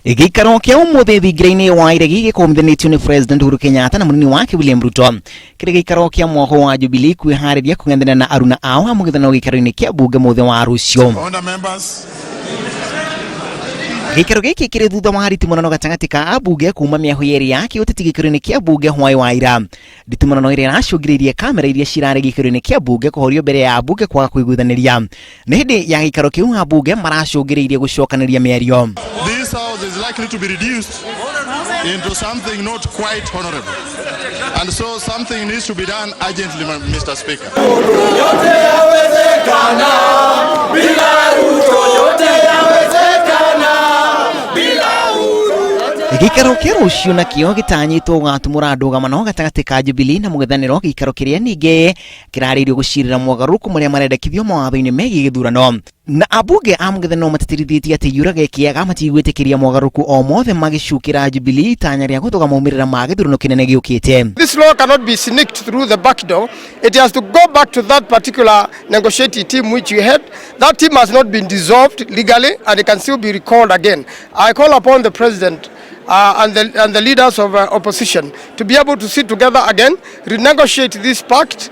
Gĩikaro kĩa ũmũthĩ thingira-inĩ wa iregi gĩkũmithanĩtio nĩ President Uhuru Kenyatta na mũnini wake William Ruto. Kĩrĩ gĩikaro kĩa mwako wa Jubilee kwĩharĩria kũng'ethanĩra na aruna ao a mũng'ethanĩro gĩikaro-inĩ kĩa bunge mũthenya wa rũciũ. Gĩikaro gĩkĩ kĩrĩ thutha wa nditimunano gatagatĩ ka ambunge kuma mĩahu yerĩ ya kĩũteti gĩikaro-inĩ kĩa bunge hwaĩ wa ira. Nditimunano ĩrĩa ĩracũngĩrĩirie kamera iria cirarĩ gĩikaro-inĩ kĩa bunge kũhorio mbere ya ambunge kwaga kũiguithanĩria. Nĩ hĩndĩ ya gĩikaro kĩu ambunge maracũngĩrĩirie gũcokanĩria mĩario. This house is likely to be reduced into something not quite honorable. And so something needs to be done urgently, Mr. Speaker. Gĩikaro kĩa rũciũ nakĩo gĩtanyĩtwo gũgatumũra ndũgamano gatagatĩ ka Jubilee na mũng'ethanĩro gĩikaro kĩrĩa ningĩ kĩrarĩrĩrio gũcirĩra mogarũrũku marĩa marendekithio mawatho-inĩ megiĩ gĩthurano. Na ambunge a mũng'ethanĩro matĩtĩrithĩtie atĩ yura gĩkĩaga matigwĩtĩkĩria mogarũrũku o mothe magĩcukĩra Jubilee itanya rĩa gũthoga maumĩrĩra ma gĩthurano kĩnene gĩũkĩte. This law cannot be sneaked through the back door. It has to go back to that particular negotiating team which you had. That team has not been dissolved legally and it can still be recalled again. I call upon the President and the leaders of opposition to be able to sit together again, renegotiate this pact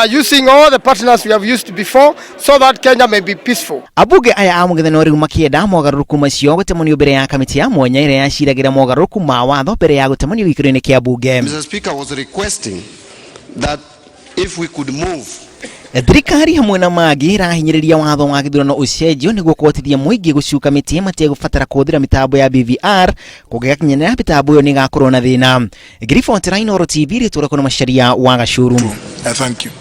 using all the partners we have used before so that Kenya may be peaceful. Ambunge aya a mũng'ethanĩro rĩu makĩenda mogarũrũku macio gũtemanio mbere ya kamĩtĩ ya mwanya ĩrĩa yaciragĩra mogarũrũku ma watho mbere ya gũtemanio gĩikaro-inĩ kĩa bunge. Mr. Speaker was requesting that if we could move thirikari hamwe na mangĩ ĩrahinyĩrĩria watho wa gĩthurano ũcenjio nĩguo kũhotithia mũingĩ gũcuka mĩtĩ mategũbatara kũhũthĩra mĩtambo ya BVR kũngĩgakinyĩra mĩtambo ĩyo nĩĩgakorwo na thĩna. Ngiriboti ra Inooro TV rĩtũra kuna Macharia wa Gacũrũ. Thank you.